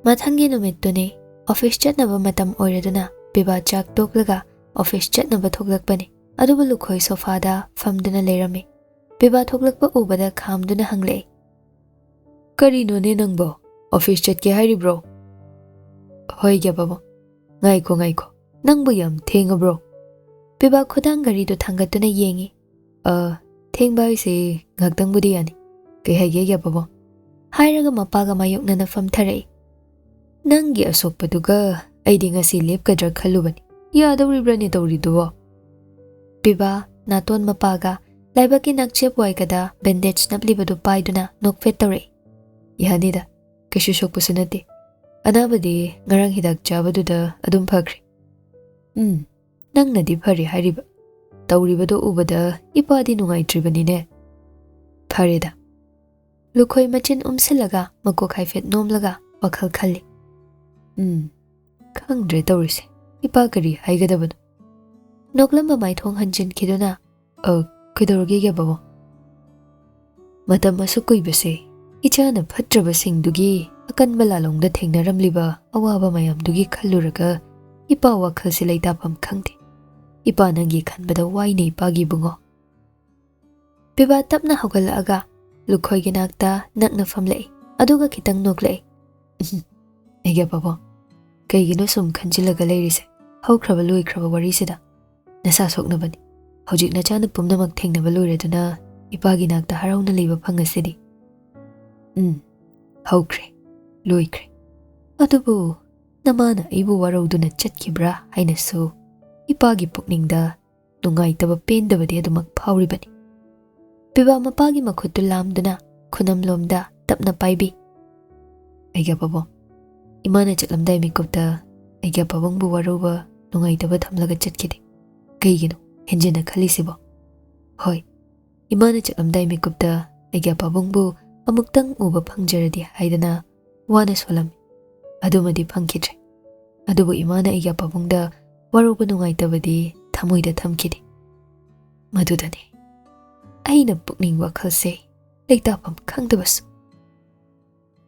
Mathangi numittuni office chatnaba matam oiraduna PIBA chak toklaga office chatnaba thoklakpani. Adubu lukhoi sofada famduna leirami. PIBA thoklakpa ubada khamduna hanglei. Karino ne nangbo office chat ke hairibro? Hoi gya babo. Ngaiko. Nangbo yam thenga bro. PIBA khudang gari do thangatuna yengi. Thengba ise ngakdang budi yani. Kai haige gya babo. Hairaga mapaga mayoknana famtharei. Nangi asokpaduga aidi ngasi lepkadra khallubani. Yadawribrani tawriduwo. PIBA naton mapaga laibaki nakchep waikada bandage naplibadu paiduna nokfet tawrei. Yahanida kashu sokpasu nate. Anabadi ngarang hidak chabaduda adum phakre. Nangnadi phari hariba. Tawribadu ubada ipadi nungaitribanine. Pharida. Lukhoi machin umsilaga makok haifet nomlaga WakhaL khalli. Khangdre tawrise. Ipa kari haigadabadu. Noklamba maithong hanjin kiduna. Kidorgi gya babo. Matam asu kuibase. Ichana phatrabasingdugi akan balalongda thengnaramliba awaba mayamdugi khalluraga ipa WakhaL silai tapam khangte. Ipa nangi khanbada waine ipagi bungo. PIBA tapna hogalaga lukhoi ginakta nakna famlei aduga kitang noklei. Egya babo. Kaigino sum khanjilaga leirise. Haukraba luikraba warisida. Nasa soknabani. Hojik nachana pumnamak thengnaba luireduna ipagi nakta harauna leiba phangasidi. Haukre. Luikre. Adubu namana ibu warauduna chatkibra hainasu ipagi pukningda nungaitaba pendabadi adumak phauribani. PIBA mapagi makhutu lamduna khunamlomda tapna paibi. Egya babo. Imana chaklamdai mikupta egya babangbu waruba nungaitaba thamlaga chatkide. Kaigino henjina khallisibo. Hoi. Imana chaklamdai mikupta egya babangbu amuktang uba phangjaradi haidana wana solami. Adumadi phangkidre. Adubu imana egya babangda waruba nungaitabadi thamoida thamkide. Madudani. Aina pukning WakhaL se leitapam khangdabasu.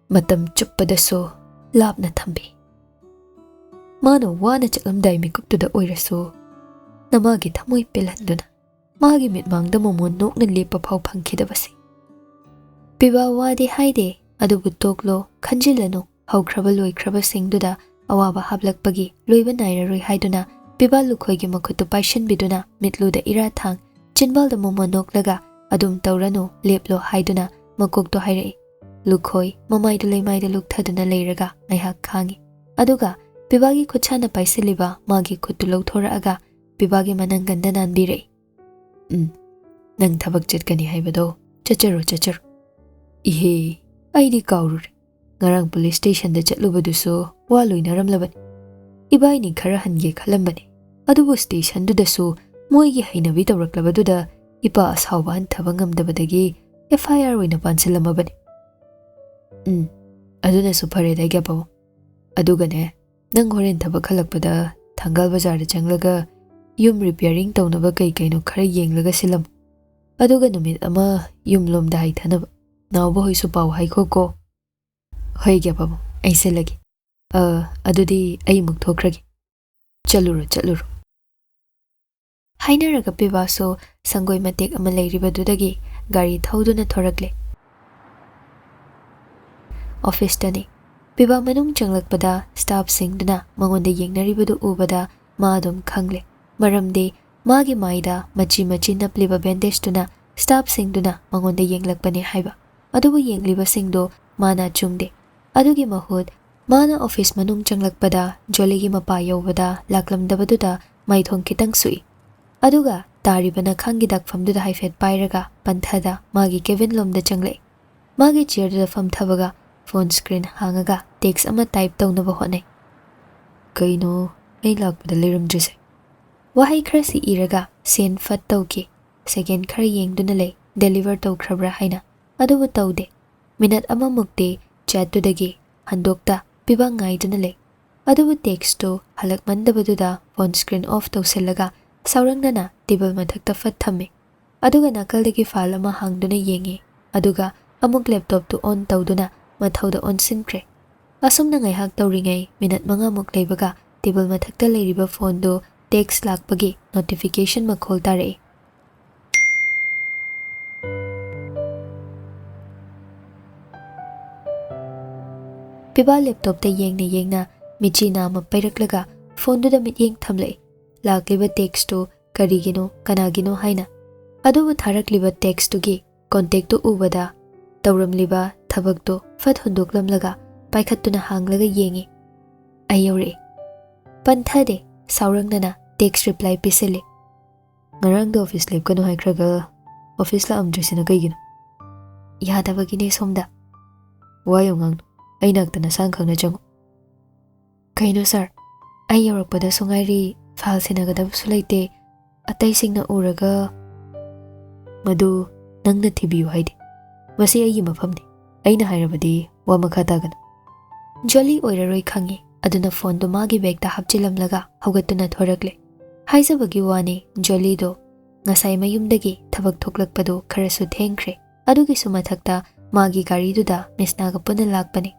Matam chuppadasu lapna thambi. Mana wana chaklamdai mikuptuda oirasu namagi thamoi pelanduna magi mitmangda momon nokna lepa phau phangkhidabasi. PIBA wadi haide adubu toklo khanjilanu haukraba loikraba singduda awaba hablakpagi loiba nairaroi haiduna PIBA lukhoigi makhutu paishanbiduna mitluda ira thang chinbalda momon noklaga adum tauranu leplo haiduna makokto hairei. Lukhoi mamaidu leimaida lukthaduna leiraga aihak khangi. Aduga PIBAgi khutchana paisiliba magi khuttu lauthoraaga PIBAgi mananganda nanbirei. Nang thabak chatkani haibado chacharo. Ihe aidi kaurure. Ngarang police station da chatlubadusu wa loinaramlabani. Ibaini khara hange khalambani. Adubu station dudasu moigi hainabi tawraklabaduda ipa asawba hanthaba ngamdabadagi FIR oina pansilamabani. Aduna supare da gyapabo. Adugane nang horen thabak halakpada Thangal Bazar da changlaga yum repairing tawnaba kaino khara yenglaga silam. Aduga numit ama yum lomda haithanaba nawba hoisu paw haikoko. Hoi gyapabo aise lagi. Adudi ai muk thokragi. Chaluro. Hainaraga PIBA so sangoi matek ama leiribadudagi gari thauduna thorakle. Office tani PIBA manung changlakpada staff singduna mangonda yengnaribadu ubada maadum khangle. Maramde magi maida machi napliba bandage tuna staff singduna mangonda yenglakpani haiba. Adubu yengliba singdo mana chungde. Adugi mahud mana office manung changlakpada joligi mapa yawbada laklamdabaduda maithong kitang sui. Aduga taribana khangidak famduda haifet pairaga panthada magi Kevin lomda changle. Magi chairda famthabaga phone screen hangaga text ama type tawnaba hone. Kaino ai lakpada leiramdrise. Wahai khara si iraga sen fat tawki. Second khara yengduna lei deliver tawkhrabra haina. Adubu tawde. Minute ama mukte chatudagi handokta PIBA ngaiduna lei. Adubu text to halakmandabaduda phone screen off tawsillaga saurangnana table mathakta fat thamme. Aduga nakaldagi file ama hangduna yengi. Aduga amuk laptop to on tawduna mathauda on sinkre. Asumna ngaihak tawringai minute 5 leibaga table mathakta leiriba phone do text lakpagi notification makhol tare. PIBA laptop ta yengna michi nama pairaklaga phone do da mityeng thamle lakliba text to karigino kanagino haina adubu tharakliba text to gi contact to ubada tawramliba thabak to fat hundoklamlaga paikhattuna hanglaga yengi ayore panthade saurangnana text reply pisele ngarang do office lab kanu haikraga office la amdrisina kaigino yadabagine somda wayongang ainakdana sangkhangna jangu kaino sir ai yorakpada sungairi file senagadab sulaite atai singna uraga madu nangna thibiyu haide masi ai mafamni aina hairabadi wa makhatagana jolly oiraroi khangi aduna phone do magi bag da hapchilamlaga hogatuna thorakle haizabagi wani jolly do ngasai mayumdagi thabak thoklakpado kharasu thengkhre adugi sumathakta magi gari duda misna ga puna lakpani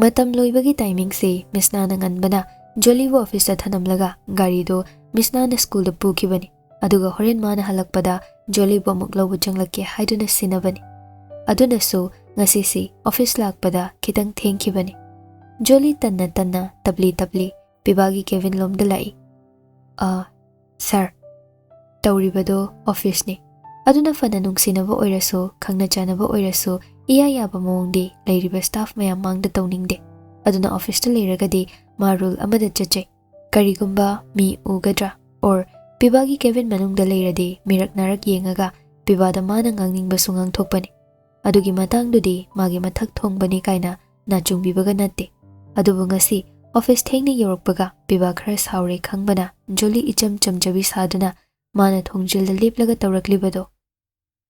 matam loibagi timing se misna na nganbana jolly wo office ta thanamlaga gari do misna na school da pukibani aduga horen mana halakpada jolly bo muklobu changlake haiduna sinabani aduna so ngasi si office lakpada kitang thengkibani jolly tanna tabli pibagi Kevin lom da lai sir tawribado office ni aduna fana nungsinaba oiraso khangna chanaba oiraso iya yaba mongdi leiriba staff mayam mangda tawningde aduna office ta leiragadi marul amada chache karigumba mi ugadra or pibagi Kevin manungda leiradi mirak narak yengaga pibada mana ngangningba sungang thokpani adugi matangdudi magi mathak thongbani kaina nachungbibaga natte adubu ngasi office thengni yorokpaga piba khara saure khangbana jolly icham chamjabi saduna mana thongjilda leplaga tawraklibado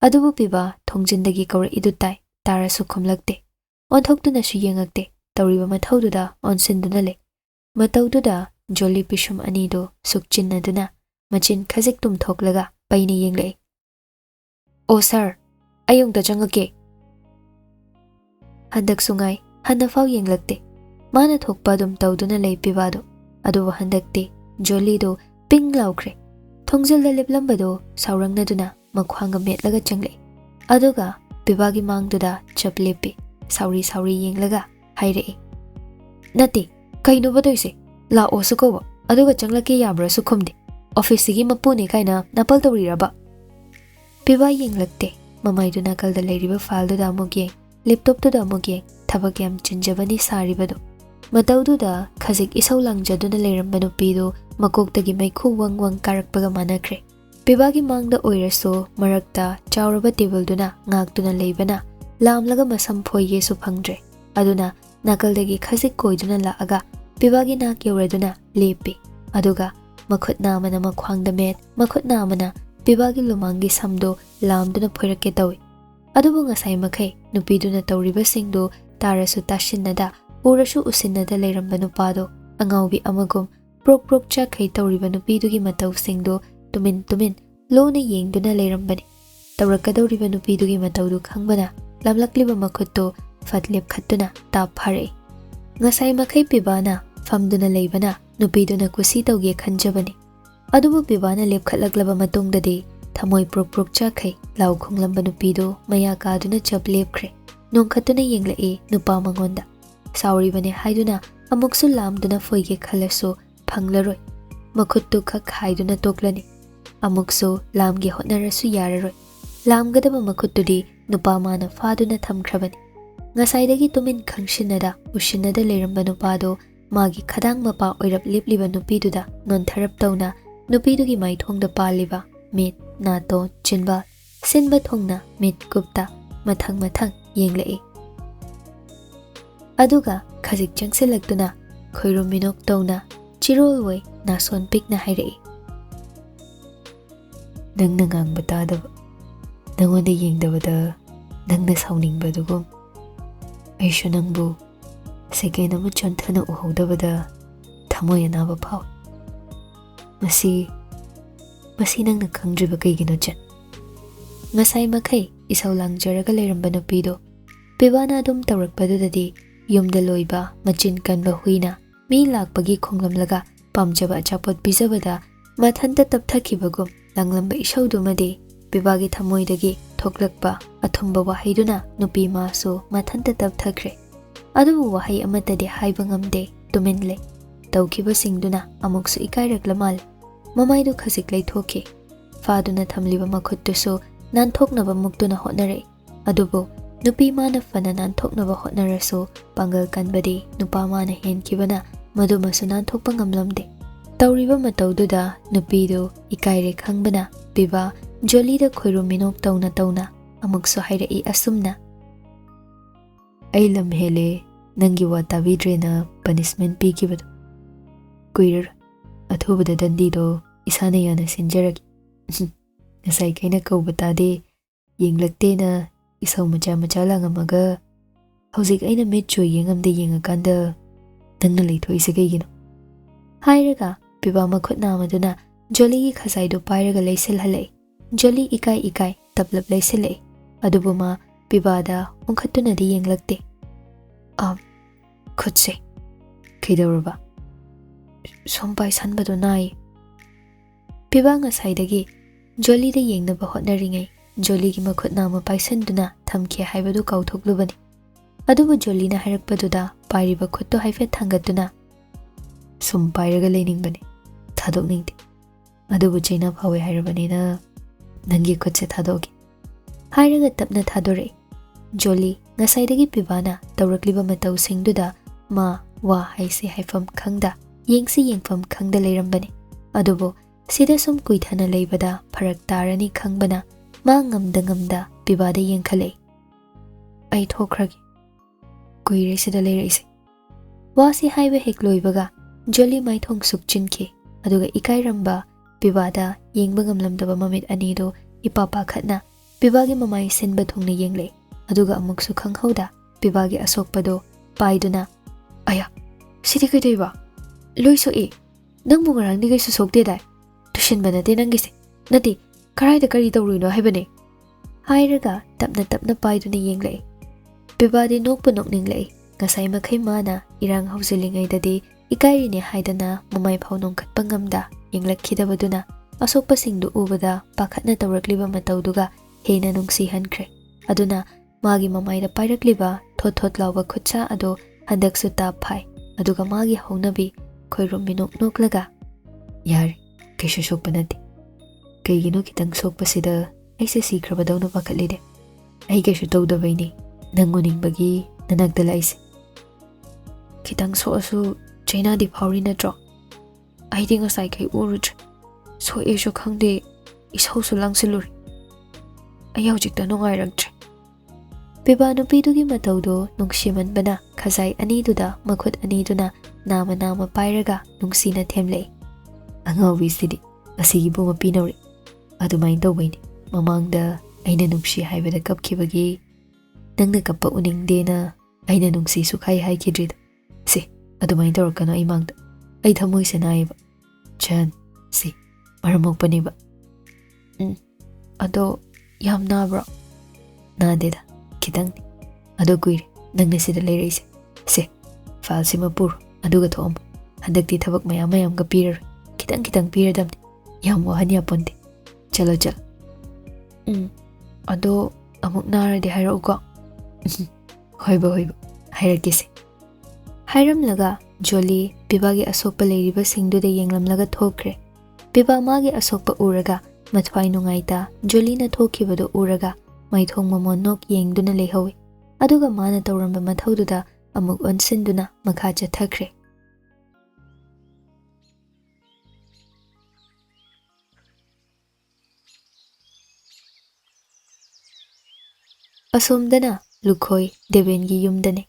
adubu piba thongjindagi kawra idutai tarasu khumlakte onthokduna su yengakte tawriba mathaududa onsinduna le mataududa jolly pishum anido sukchinnaduna machin khajik tum thoklaga paine yengle o sir ayung da jangake handak sungai hanna fau yenglakte mana thokpa dum tawduna lei pibado adubu handakte jolly do ping laukre thongjilda leplambado saurangnaduna makhwanga metlaga changle aduga pibagi mangduda chaplepe sauri yenglaga haire nati kaino badoise la osukoba aduga changlake yabra sukhumde office gi mapune kaina napal tawriraba piba yenglakte mamaiduna kalda leiriba file da amuge laptop da amuge thabak yam chinjabani saribado mataududa khajik isau langjaduna leirambanu pido makoktagi maikhu wangwang karakpaga manakre pibagi mangda oiraso marakta chawraba table duna ngaktuna leibana lamlaga masam phoye su phangdre aduna nakaldagi khajik koiduna laaga pibagi nak yoraduna lepe aduga makhutna mana makhwangda met makhutna mana pibagi lumangi samdo lamduna phoirake tawi adubu ngasai makhai nupiduna tawriba singdo tarasu tashinnada urasu usinnada leirambanu pado angaubi amagum prok chakhai tawriba nupidugi matau singdo tumin lona yengduna leirambani tawrakadawriba nupidugi mataudu khangbana lamlakliba makhutto fatlep khattuna ta phare ngasai makhai pibana famduna leibana nupiduna kusi tawge khanjabani adubu pibana lepkhatlaklaba matungdadi thamoi prok chakhai lau khonglamba nupido maya kaduna chaplepkhre nongkhatuna yenglai nupa mangonda sauribane haiduna amuksu lamduna foige khalaso phanglaroi makhuttu khak haiduna toklani amukso lamgi hotnarasu yararoi lamgadaba makhutudi nupa mana faduna thamkhrabani ngasaidagi tumin khangsinada usinada leiramba nupado magi khadang mapa oirap lepliba nupiduda nontharap tawna nupidugi maithongda paliba mit nato chinba sinba thongna mit kupta mathang yenglai aduga khajik changsilaktuna khoiruminok tawna chirolwai nason pikna hairei nangna ngangba tadaba nangonda yengdabada nangna sauningbadugum aishu nangbu second ama chonthana uhodabada thamoy anaba phaw masi nangna khangdriba kaigino chan ngasai makhai isau langjaraga leiramba nupido pibana adum tawrakpadudadi yumda loiba machin kanba huina mi lakpagi khonglamlaga pamjaba achapot pijabada mathanta tapthakibagum langlamba ishaudumadi PIBAgi thamoidagi thoklakpa athumba wahaiduna nupi masu mathanta tapthakre adubu wahai amatadi haiba ngamde tuminle tawkiba singduna amuksu ikairakla mamaidu khasik leithoki faduna thamliba makhuttusu nanthoknaba muktuna hotnare adubu nupi mana fana nanthoknaba hotnarasu pangal kanbadi nupa mana henkibana madumasu nanthokpa ngamlamde tawriba matawduda nupidu ikaire khangbana PIBA jolida khoiru minok tawna amuksu hairai asumna ai lam hele nangi wata vidrena punishment pikibadu kuirar athubada dandido isana yana sinjaragi ngasai kaina kaubatade yenglakte na isau macha langamaga hauzik aina metcho yengamde yengakanda nangna leithoise kaigino hairaga PIBA makhutna maduna joli gi khasaido pairaga leisil halai joli ikai tablap leisilai adubuma PIBA da ongkhatuna di yenglakte khutse kidawraba sompai sanbado nai PIBA ngasaidagi joli da yengnaba hotnaringai joli gi makhutna ma paisanduna thamkhe haibadu kauthoklubani adubu joli na hairakpaduda pairiba khutto haife thangatuna sum pairaga leiningbani thadokningde adubu chaina phawe hairabani na nangi khutse thadogi hairaga tapna thadore joli ngasaidagi PIBA na tawrakliba matau singduda ma wa haise haifam khangda yengsi yengfam khangda leirambani adubu sida sum kuithana leibada pharak tarani khangbana ma ngamda PIBA da yengkhalei ai thokragi kuire sida leiraise wasi haibe hekloibaga joli maithong sukchinki aduga ikairamba PIBA da yengba ngamlamdaba mamit anido ipapa khatna PIBA gi mamai sinba thongna yenglei aduga amuksu khanghauda PIBA gi asokpado paiduna aya sidi kaidaiba loiso e nangbu ngarangni gaisu sokde dai tushin banate nangise nati karaida kari tawruino haibane hairaga tapna paiduna yenglei PIBA di nokpa nokninglei ngasai makhai mana irang hausilingai dadi ikairine haidana mamai phau nongkhatpa ngamda yenglakkhidabaduna asokpa singdu ubada pakhatna tawrakliba matawduga hena nungsi hankre aduna magi mamaida pairakliba thot lawba khutcha ado handaksu tap phai aduga magi haunabi khoirum minok noklaga yar kaishu sokpanati kaigino kitang sokpasida aise sikrabadawna pakhatlide ai kaishu tawdabaini nanguningbagi nanagdala aise kitang soasu chaina di phawri natro aidi ngasai kai urudre so esho khangde isausu langsiluri ayau jikta nongairaktre PIBA nupidugi matawdo nungsimanbana khazai aniduda makhut aniduna nama pairaga nungsina themlei angawi sidi asigi buma pinori adumain tawbaini mamangda aina nungsi haibada kapkhibagi nangna kappa uningdena aina nungsi sukhai haikidrid se adumain tawrakano imangda ai thamoi senaiba chan se maramokpaniba ado yam nabra nadeda kitang ado kuire nangna sida leiraise se falsi mapur aduga thom handakti thabak mayam ga pirar kitang piradamni yam wahanya ponte chalo ado amuk narade hairauko hoiba hairakise hairamlaga joli PIBA gi asokpa leiriba singduda yenglamlaga thokre PIBA magi asokpa uraga mathwai nungaita joli na thokhibadu uraga maithong mamonok yengduna lehawi aduga mana tawramba mathaududa amuk onsinduna makha chathakre asomdana lukhoi debengi yumdane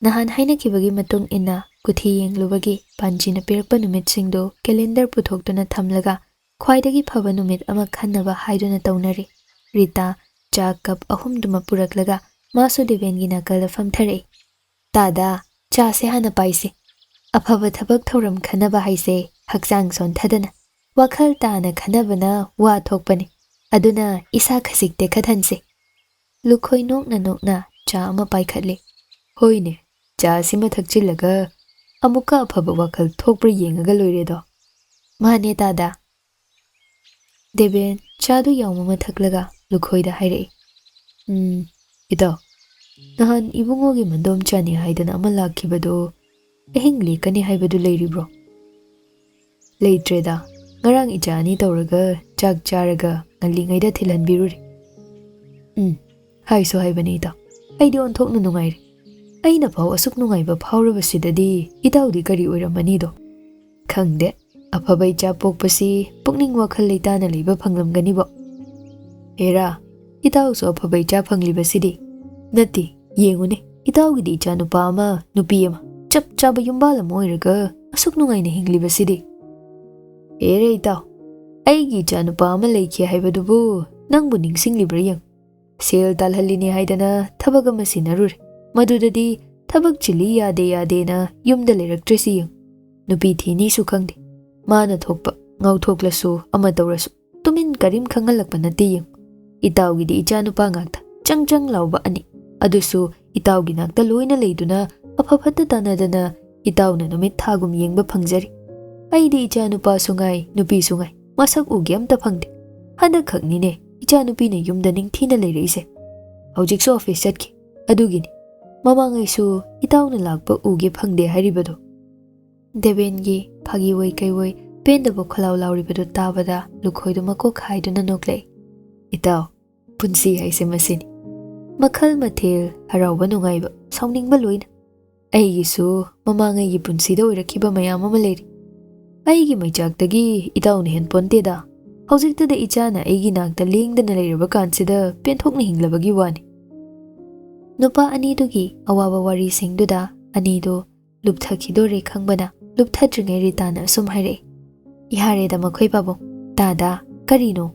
nahan hainakibagi matung ina kuthi yenglubagi panjina pirakpa numit singdo calendar puthokduna thamlaga khwaidagi phaba numit ama khannaba haiduna tawnari rita cha cup ahumduma puraklaga masu debengi nakala famthare tada cha se hana paise aphaba thabak thoram khanaba haise hakjang son thadana WakhaL tana khanabana wa thokpani aduna isa khasik te khathanse lukhoi nokna cha ama paikhatle hoine ꯆꯥ ꯁꯤꯃ ꯊꯛꯆꯤꯜꯂꯒ ꯑꯃꯨꯛꯀ ꯑꯐꯕ ꯋꯥꯈꯜ ꯊꯣꯛꯄ꯭ꯔꯥ ꯌꯦꯡꯉꯒ ꯂꯣꯏꯔꯦꯗꯣ꯫ ꯃꯥꯅꯦ ꯗꯥꯗꯥ꯫ ꯗꯦꯕꯦꯟ ꯆꯥꯗꯨ ꯌꯥꯎꯃ ꯊꯛꯂꯒ ꯂꯨꯈꯣꯏꯗ ꯍꯥꯏꯔꯛꯏ꯫ ꯏꯇꯥꯎ, ꯅꯍꯥꯟ ꯏꯕꯨꯡꯉꯣꯒꯤ ꯃꯟꯗꯣꯝ ꯆꯥꯅꯤ ꯍꯥꯏꯗꯅ ꯑꯃ ꯂꯥꯛꯈꯤꯕꯗꯣ ꯑꯍꯤꯡ ꯂꯦꯛꯀꯅꯤ ꯍꯥꯏꯕꯗꯨ ꯂꯩꯔꯤꯕ꯭ꯔꯣ? ꯂꯩꯇ꯭ꯔꯦꯗ, ꯉꯔꯥꯡ ꯏꯆꯥ ꯑꯅꯤ ꯇꯧꯔꯒ ꯆꯥꯛ ꯆꯥꯔꯒ ꯉꯜꯂꯤꯉꯩꯗ ꯊꯤꯜꯍꯟꯕꯤꯔꯨꯔꯦ꯫ ꯍꯥꯏꯁꯨ ꯍꯥꯏꯕꯅꯤ ꯏꯇꯥꯎ, ꯑꯩꯗꯤ ꯑꯣꯟꯊꯣꯛꯅ ꯅꯨꯡꯉꯥꯏꯔꯦ꯫ ꯑꯩꯅ ꯐꯥꯎ ꯑꯁꯨꯛ ꯅꯨꯡꯉꯥꯏꯕ ꯐꯥꯎꯔꯕꯁꯤꯗꯗꯤ ꯏꯇꯥꯎꯗꯤ ꯀꯔꯤ ꯑꯣꯏꯔꯝꯃꯅꯤꯗꯣ? ꯈꯪꯗꯦ, ꯑꯐꯕ ꯏꯆꯥ ꯄꯣꯛꯄꯁꯤ ꯄꯨꯛꯅꯤꯡ ꯋꯥꯈꯜ ꯂꯩꯇꯥꯅ ꯂꯩꯕ ꯐꯪꯂꯝꯒꯅꯤꯕꯣ꯫ ꯍꯦꯔꯥ, ꯏꯇꯥꯎꯁꯨ ꯑꯐꯕ ꯏꯆꯥ ꯐꯪꯂꯤꯕꯁꯤꯗꯤ꯫ ꯅꯠꯇꯦ, ꯌꯦꯡꯉꯨꯅꯦ, ꯏꯇꯥꯎꯒꯤꯗꯤ ꯏꯆꯥ ꯅꯨꯄꯥ ꯑꯃ ꯅꯨꯄꯤ ꯑꯃ ꯆꯞ ꯆꯥꯕ ꯌꯨꯝꯕꯥꯜ ꯑꯃ ꯑꯣꯏꯔꯒ ꯑꯁꯨꯛ ꯅꯨꯡꯉꯥꯏꯅ ꯍꯤꯡꯂꯤꯕꯁꯤꯗꯤ꯫ ꯍꯦꯔꯦ ꯏꯇꯥꯎ, ꯑꯩꯒꯤ ꯏꯆꯥ ꯅꯨꯄꯥ ꯑꯃ ꯂꯩꯈꯤ ꯍꯥꯏꯕꯗꯨꯕꯨ ꯅꯪꯕꯨ ꯅꯤꯡꯁꯤꯡꯂꯤꯕ꯭ꯔꯥ ꯌꯦꯡ꯫ ꯁꯦꯜ ꯇꯥꯜꯍꯜꯂꯤꯅꯦ ꯍꯥꯏꯗꯅ ꯊꯕꯛ ꯑꯃ ꯁꯤꯟꯅꯔꯨꯔꯦ, ꯃꯗꯨꯗꯗꯤ ꯊꯕꯛ ꯆꯤꯜꯂꯤ ꯌꯥꯗꯦꯅ ꯌꯨꯝꯗ ꯂꯩꯔꯛꯇ꯭ꯔꯤꯁꯤ ꯌꯦꯡ꯫ ꯅꯨꯄꯤ ꯊꯤꯅꯤꯁꯨ ꯈꯪꯗꯦ, ꯃꯥꯅ ꯊꯣꯛꯄ ꯉꯥꯎꯊꯣꯛꯂꯁꯨ ꯑꯃ ꯇꯧꯔꯁꯨ ꯇꯨꯃꯤꯟ ꯀꯔꯤꯝ ꯈꯪꯍꯜꯂꯛꯄ ꯅꯠꯇꯦ ꯌꯦꯡ꯫ ꯏꯇꯥꯎꯒꯤꯗꯤ ꯏꯆꯥ ꯅꯨꯄꯥ ꯉꯥꯛꯇ ꯆꯪ ꯆꯪ ꯂꯥꯎꯕ ꯑꯅꯤ, ꯑꯗꯨꯁꯨ ꯏꯇꯥꯎꯒꯤ ꯅꯥꯛꯇ ꯂꯣꯏꯅ ꯂꯩꯗꯨꯅ ꯑꯐ ꯐꯠꯇ ꯇꯥꯟꯅꯗꯅ ꯏꯇꯥꯎꯅ ꯅꯨꯃꯤꯠ ꯊꯥꯒꯨꯝ ꯌꯦꯡꯕ ꯐꯪꯖꯔꯤ꯫ ꯑꯩꯗꯤ ꯏꯆꯥ ꯅꯨꯄꯥꯁꯨ ꯉꯥꯏ ꯅꯨꯄꯤꯁꯨ ꯉꯥꯏ ꯃꯁꯛ ꯎꯒꯦ ꯑꯝꯇ ꯐꯪꯗꯦ꯫ ꯍꯟꯗꯛꯈꯛꯅꯤꯅꯦ ꯏꯆꯥ ꯅꯨꯄꯤꯅ ꯌꯨꯝꯗ ꯅꯤꯡꯊꯤꯅ ꯂꯩꯔꯛꯏꯁꯦ꯫ ꯍꯧꯖꯤꯛꯁꯨ ꯑꯣꯐꯤꯁ ꯆꯠꯈꯤ, ꯑꯗꯨꯒꯤꯅꯤ ꯃꯃꯥꯡꯉꯩꯁꯨ ꯏꯇꯥꯎꯅ ꯂꯥꯛꯄ ꯎꯒꯦ ꯐꯪꯗꯦ ꯍꯥꯏꯔꯤꯕꯗꯣ꯫ ꯗꯦꯕꯦꯟꯒꯤ ꯐꯥꯒꯤꯑꯣꯏ ꯀꯩꯑꯣꯏ ꯄꯦꯟꯗꯕ ꯈꯣꯜꯂꯥꯎ ꯂꯥꯎꯔꯤꯕꯗꯨ ꯇꯥꯕꯗ ꯂꯨꯈꯣꯏꯗꯨ ꯃꯀꯣꯛ ꯍꯥꯏꯗꯨꯅ ꯅꯣꯛꯂꯛꯏ꯫ ꯏꯇꯥꯎ, ꯄꯨꯟꯁꯤ ꯍꯥꯏꯁꯦ ꯃꯁꯤꯅꯤ, ꯃꯈꯜ ꯃꯊꯦꯜ, ꯍꯔꯥꯎꯕ ꯅꯨꯡꯉꯥꯏꯕ, ꯁꯥꯎꯅꯤꯡꯕ ꯂꯣꯏꯅ꯫ ꯑꯩꯒꯤꯁꯨ ꯃꯃꯥꯡꯉꯩꯒꯤ ꯄꯨꯟꯁꯤꯗ ꯑꯣꯏꯔꯛꯈꯤꯕ ꯃꯌꯥꯝ ꯑꯃ ꯂꯩꯔꯤ꯫ ꯑꯩꯒꯤ ꯃꯩꯆꯥꯛꯇꯒꯤ ꯏꯇꯥꯎꯅ ꯍꯦꯟꯄꯣꯟꯇꯦꯗ꯫ ꯍꯧꯖꯤꯛꯇꯗ ꯏꯆꯥꯅ ꯑꯩꯒꯤ ꯅꯥꯛꯇ ꯂꯦꯡꯗꯅ ꯂꯩꯔꯕ ꯀꯥꯟꯁꯤꯗ ꯄꯦꯟꯊꯣꯛꯅ ꯍꯤꯡꯂꯕꯒꯤ ꯋꯥꯅꯤ꯫ ꯅꯨꯄꯥ ꯑꯅꯤꯗꯨꯒꯤ ꯑꯋꯥꯕ ꯋꯥꯔꯤꯁꯤꯡꯗꯨꯗ ꯑꯅꯤꯗꯨ ꯂꯨꯞꯊꯈꯤꯗꯣꯔꯦ ꯈꯪꯕꯅ ꯂꯨꯞꯊꯗ꯭ꯔꯤꯉꯩ ꯔꯤꯇꯥꯅ ꯑꯁꯨꯝ ꯍꯥꯏꯔꯛꯏ꯫ ꯌꯥꯔꯦꯗ ꯃꯈꯣꯏ ꯄꯥꯕꯨꯡ, ꯗꯥꯗꯥ, ꯀꯔꯤꯅꯣ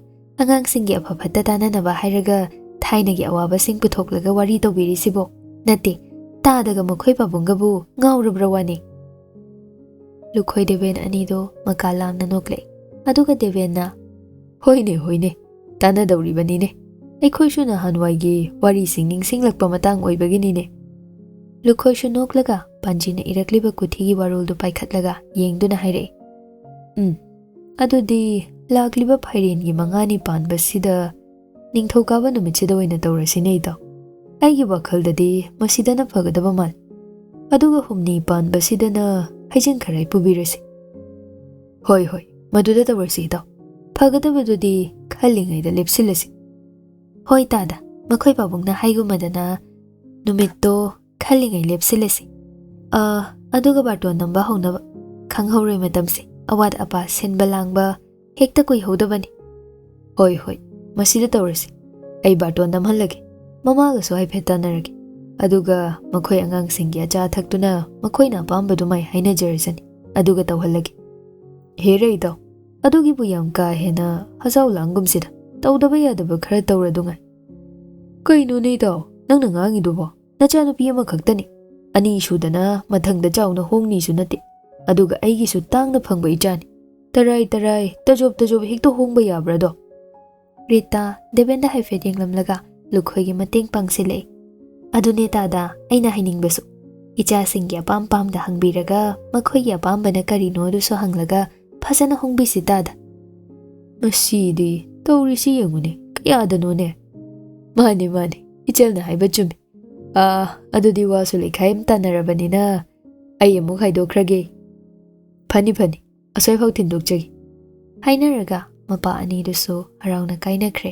ꯑꯉꯥꯡꯁꯤꯡꯒꯤ ꯑꯐ ꯐꯠꯇ ꯇꯥꯟꯅꯅꯕ ꯍꯥꯏꯔꯒ ꯊꯥꯏꯅꯒꯤ ꯑꯋꯥꯕꯁꯤꯡ ꯄꯨꯊꯣꯛꯂꯒ ꯋꯥꯔꯤ ꯇꯧꯕꯤꯔꯤꯁꯤꯕꯣ? ꯅꯠꯇꯦ, ꯇꯥꯗꯒ ꯃꯈꯣꯏ ꯄꯥꯕꯨꯡꯒꯕꯨ ꯉꯥꯎꯔꯕ꯭ꯔꯥ ꯋꯥꯅꯤ꯫ ꯂꯨꯈꯣꯏ ꯗꯦꯕꯦꯟ ꯑꯅꯤꯗꯨ ꯃꯀꯥ ꯂꯥꯝꯅ ꯅꯣꯛꯂꯛꯏ꯫ ꯑꯗꯨꯒ ꯗꯦꯕꯦꯟꯅ, ꯍꯣꯏꯅꯦ ꯍꯣꯏꯅꯦ, ꯇꯥꯟꯅꯗꯧꯔꯤꯕꯅꯤꯅꯦ, ꯑꯩꯈꯣꯏꯁꯨ ꯅꯍꯥꯟꯋꯥꯏꯒꯤ ꯋꯥꯔꯤꯁꯤꯡ ꯅꯤꯡꯁꯤꯡꯂꯛꯄ ꯃꯇꯥꯡ ꯑꯣꯏꯕꯒꯤꯅꯤꯅꯦ꯫ ꯂꯨꯈꯣꯏꯁꯨ ꯅꯣꯛꯂꯒ ꯄꯥꯟꯖꯤꯅ ꯏꯔꯛꯂꯤꯕ ꯀꯨꯊꯤꯒꯤ ꯋꯥꯔꯣꯜꯗꯨ ꯄꯥꯏꯈꯠꯂꯒ ꯌꯦꯡꯗꯨꯅ ꯍꯥꯏꯔꯛꯏ꯫ ꯑꯗꯨꯗꯤ ꯂꯥꯛꯂꯤꯕ ꯐꯥꯏꯔꯦꯟꯒꯤ 5ꯅꯤ ꯄꯥꯟꯕꯁꯤꯗ ꯅꯤꯡꯊꯧꯀꯥꯕ ꯅꯨꯃꯤꯠꯁꯤꯗ ꯑꯣꯏꯅ ꯇꯧꯔꯁꯤꯅꯦ ꯏꯇꯥꯎ꯫ ꯑꯩꯒꯤ ꯋꯥꯈꯜꯗꯗꯤ ꯃꯁꯤꯗꯅ ꯐꯒꯗꯕ ꯃꯥꯜꯂꯤ꯫ ꯑꯗꯨꯒ 8ꯅꯤ ꯄꯥꯟꯕꯁꯤꯗꯅ ꯍꯩꯖꯤꯡ ꯈꯔꯥꯏ ꯄꯨꯕꯤꯔꯁꯤ꯫ ꯍꯣꯏ ꯍꯣꯏ, ꯃꯗꯨꯗ ꯇꯧꯔꯁꯤ ꯏꯇꯥꯎ, ꯐꯒꯗꯕꯗꯨꯗꯤ ꯈꯜꯂꯤꯉꯩꯗ ꯂꯦꯞꯁꯤꯜꯂꯁꯤ꯫ ꯍꯣꯏ ꯗꯥꯗꯥ, ꯃꯈꯣꯏ ꯄꯥꯕꯨꯡꯅ ꯍꯥꯏꯒꯨꯝꯃꯗꯅ ꯅꯨꯃꯤꯠꯇꯣ ꯈꯜꯂꯤꯉꯩ ꯂꯦꯞꯁꯤꯜꯂꯁꯤ꯫ ꯑꯗꯨꯒ ꯕꯥꯔꯇꯣꯟ ꯅꯝꯕ ꯍꯧꯅꯕ, ꯈꯪꯍꯧꯔꯣꯏ ꯃꯇꯝꯁꯦ, ꯑꯋꯥꯠ ꯑꯄꯥ ꯁꯤꯟꯕ ꯂꯥꯡꯕ ꯍꯦꯛꯇ ꯀꯨꯏꯍꯧꯗꯕꯅꯤ꯫ ꯍꯣꯏ ꯍꯣꯏ, ꯃꯁꯤꯗ ꯇꯧꯔꯁꯤ꯫ ꯑꯩ ꯕꯥꯔꯇꯣꯟ ꯅꯝꯍꯜꯂꯒꯦ, ꯃꯃꯥꯒꯁꯨ ꯍꯥꯏꯐꯦꯠ ꯇꯥꯟꯅꯔꯒꯦ, ꯑꯗꯨꯒ ꯃꯈꯣꯏ ꯑꯉꯥꯡꯁꯤꯡꯒꯤ ꯑꯆꯥ ꯑꯊꯛꯇꯨꯅ ꯃꯈꯣꯏꯅ ꯑꯄꯥꯝꯕꯗꯨꯃꯥꯏ ꯍꯥꯏꯅꯖꯔꯁꯅꯤ, ꯑꯗꯨꯒ ꯇꯧꯍꯜꯂꯒꯦ꯫ ꯍꯦꯔꯦ ꯏꯇꯥꯎ, ꯑꯗꯨꯒꯤꯕꯨ ꯌꯥꯝ ꯀꯥ ꯍꯦꯟꯅ ꯍꯖꯥꯎ ꯂꯥꯡꯒꯨꯝꯁꯤꯗ, ꯇꯧꯗꯕ ꯌꯥꯗꯕ ꯈꯔ ꯇꯧꯔꯗꯨꯉꯥꯏ꯫ ꯀꯩꯅꯣꯅꯦ ꯏꯇꯥꯎ, ꯅꯪꯅ ꯉꯥꯡꯉꯤꯗꯨꯕꯣ? ꯅꯆꯥꯅꯨꯄꯤ ꯑꯃꯈꯛꯇꯅꯤ, 2 ꯁꯨꯗꯅ ꯃꯊꯪꯗ ꯆꯥꯎꯅ ꯍꯣꯡꯅꯤꯁꯨ ꯅꯠꯇꯦ, ꯑꯗꯨꯒ ꯑꯩꯒꯤꯁꯨ ꯇꯥꯡꯅ ꯐꯪꯕ ꯏꯆꯥꯅꯤ꯫ ꯇꯔꯥꯏ ꯇꯖꯣꯞ ꯍꯦꯛꯇ ꯍꯣꯡꯕ ꯌꯥꯕ꯭ꯔꯥꯗꯣ? ꯔꯤꯇꯥ ꯗꯦꯕꯦꯟꯗ ꯍꯥꯏꯐꯦꯠ ꯌꯦꯡꯂꯝꯂꯒ ꯂꯨꯈꯣꯏꯒꯤ ꯃꯇꯦꯡ ꯄꯥꯡꯁꯤꯜꯂꯛꯏ꯫ ꯑꯗꯨꯅꯦ ꯗꯥꯗꯥ, ꯑꯩꯅ ꯍꯥꯏꯅꯤꯡꯕꯁꯨ, ꯏꯆꯥꯁꯤꯡꯒꯤ ꯑꯄꯥꯝ ꯄꯥꯝꯗ ꯍꯪꯕꯤꯔꯒ ꯃꯈꯣꯏꯒꯤ ꯑꯄꯥꯝꯕꯅ ꯀꯔꯤꯅꯣꯗꯨꯁꯨ ꯍꯪꯂꯒ ꯐꯖꯅ ꯍꯣꯡꯕꯤꯁꯤ ꯗꯥꯗꯥ꯫ ꯃꯁꯤꯗꯤ ꯇꯧꯔꯤꯁꯤ ꯌꯦꯡꯉꯨꯅꯦ, ꯀꯌꯥꯗꯅꯣꯅꯦ꯫ ꯃꯥꯅꯦ ꯃꯥꯅꯦ, ꯏꯆꯜꯅ ꯍꯥꯏꯕ ꯆꯨꯝꯃꯤ꯫ ꯑꯗꯨꯗꯤ ꯋꯥꯁꯨ ꯂꯩꯈꯥꯏ ꯑꯃ ꯇꯥꯟꯅꯔꯕꯅꯤꯅ ꯑꯩ ꯑꯃꯨꯛ ꯍꯥꯏꯗꯣꯛꯈ꯭ꯔꯒꯦ꯫ ꯐꯅꯤ ꯐꯅꯤ, ꯑꯁꯣꯏꯐꯥꯎ ꯊꯤꯟꯗꯣꯛꯆꯒꯦ꯫ ꯍꯥꯏꯅꯔꯒ ꯃꯄꯥ ꯑꯅꯤꯗꯨꯁꯨ ꯍꯔꯥꯎꯅ ꯀꯥꯏꯅꯈ꯭ꯔꯦ꯫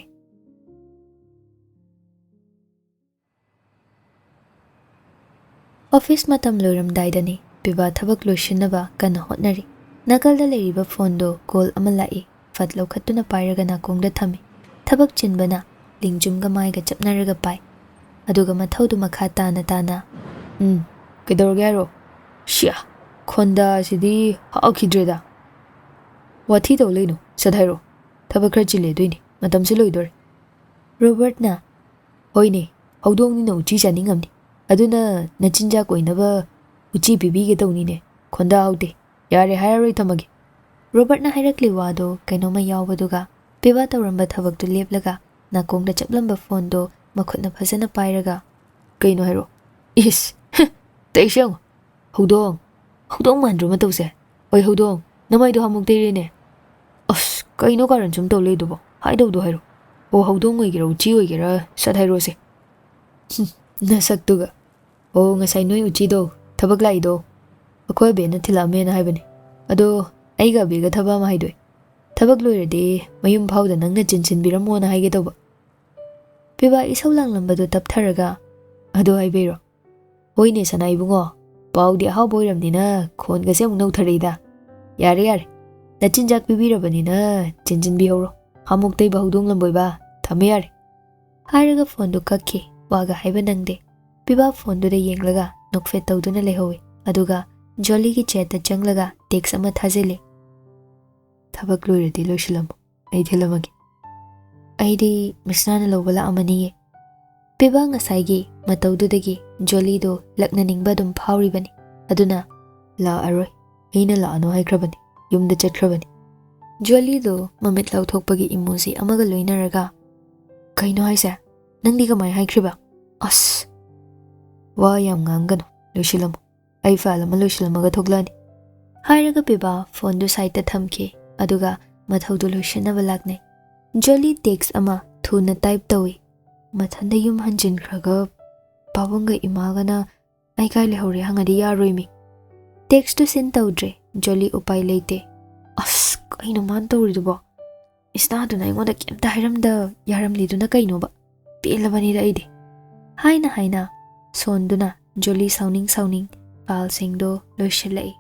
ꯑꯣꯐꯤꯁ ꯃꯇꯝ ꯂꯣꯏꯔꯝꯗꯥꯏꯗꯅꯤ ꯄꯤꯕꯥ ꯊꯕꯛ ꯂꯣꯏꯁꯤꯟꯅꯕ ꯀꯟꯅ ꯍꯣꯠꯅꯔꯤ꯫ ꯅꯥꯀꯜꯗ ꯂꯩꯔꯤꯕ ꯐꯣꯟꯗꯣ ꯀꯣꯜ ꯑꯃ ꯂꯥꯛꯏ꯫ ꯐꯠ ꯂꯧꯈꯠꯇꯨꯅ ꯄꯥꯏꯔꯒ ꯅꯥꯀꯣꯡꯗ ꯊꯝꯃꯤ꯫ ꯊꯕꯛ ꯆꯤꯟꯕꯅ ꯂꯤꯡꯖꯨꯝꯒ ꯃꯥꯏꯒ ꯆꯞꯅꯔꯒ ꯄꯥꯏ꯫ ꯑꯗꯨꯒ ꯃꯊꯧꯗꯨ ꯃꯈꯥ ꯇꯥꯅ ꯀꯩꯗꯧꯔꯒꯦ ꯍꯥꯏꯔꯣ? ꯁꯤꯌꯥ, ꯈꯣꯟꯗꯥꯁꯤꯗꯤ ꯍꯥꯎꯈꯤꯗ꯭ꯔꯦꯗ꯫ ꯋꯥꯊꯤ ꯇꯧ ꯂꯩꯅꯨ, ꯁꯠ ꯍꯥꯏꯔꯣ, ꯊꯕꯛ ꯈꯔ ꯆꯤꯜꯂꯦ ꯑꯗꯨꯏꯅꯤ, ꯃꯇꯝꯁꯨ ꯂꯣꯏꯗꯣꯔꯦ꯫ ꯔꯣꯕꯔꯠꯅ, ꯍꯣꯏꯅꯦ, ꯍꯧꯗꯣꯡꯅꯤꯅ ꯎꯆꯤ ꯆꯥꯅꯤꯡꯉꯝꯅꯤ, ꯑꯗꯨꯅ ꯅꯆꯤꯟꯖꯥꯛ ꯑꯣꯏꯅꯕ ꯎꯆꯤ ꯄꯤꯕꯤꯒꯦ ꯇꯧꯅꯤꯅꯦ, ꯈꯣꯟꯗꯥ ꯍꯥꯎꯇꯦ, ꯌꯥꯔꯦ ꯍꯥꯏꯔꯔꯣꯏ, ꯊꯝꯃꯒꯦ꯫ ꯔꯣꯕꯔꯠꯅ ꯍꯥꯏꯔꯛꯂꯤ ꯋꯥꯗꯣ ꯀꯩꯅꯣꯝꯃ ꯌꯥꯎꯕꯗꯨꯒ ꯄꯤꯕꯥ ꯇꯧꯔꯝꯕ ꯊꯕꯛꯇꯨ ꯂꯦꯞꯂꯒ ꯅꯥꯀꯣꯡꯗ ꯆꯞꯂꯝꯕ ꯐꯣꯟꯗꯣ ꯃꯈꯨꯠꯅ ꯐꯖꯅ ꯄꯥꯏꯔꯒ, ꯀꯩꯅꯣ ꯍꯥꯏꯔꯣ? ꯏꯁ, Tekseng, hudong mandro matause. Oi hudong, namai do hamuk teirene. As, kaino karan sum tole do bo. Hai do hairo. O hudong oigera uchi oigera sat hairo se. Nasak tuga. O ngasai noi uchi do, thabak lai do. Akhoi be na thilame na haibani. Ado aiga bega thaba ma haidoi. Thabak loirade mayum phauda nangna chinchin biramo na haige do ba. Piba isau langlambado taptharaga ado haibero. Hoine sanai bungo. Paudi ahau boiramnina khon gase amuk nautharaida. Yare. Nachinjak pibirabanina chinchin bihoro. Hamuk tei bahudong lamboi ba. Thame yare. Hairaga phone do kakki waga haiba nangde. Piba phone do de yenglaga nokfet tawduna lehowe. Aduga Jolly ki chat changlaga text ama thajele. Thabak loiradi loishilamo. Ai thilamagi. Aidi misnana lobala amani. Piba ngasaigi matawdudagi Jolly do lakna ningba dum phawribani. Aduna la aroi. Aina la ano haikrabani. Yumda chatkrabani. Jolly do mamit lauthokpagi emoji amaga loinaraga. Kaino haise? Nangdi kamai haikriba? As. Wa yam ngangano loishilamo. Ai file ama loishilamaga thoklani. Hairaga Piba phone do side ta thamki. Aduga mathaudu loishinaba lakne. Jolly text ama thuna type tawi. Mathanda yum hanjin khraga pabunga imagana ai kai lehori hangadi yaroimi. Text to send tawdre Jolly upai leite. As kaino man tawridu ba. Isna duna ingoda kemta hairamda yaramliduna kaino ba. Pelabani da ide. Haina sonduna Jolly sauning pal singdo loishalai.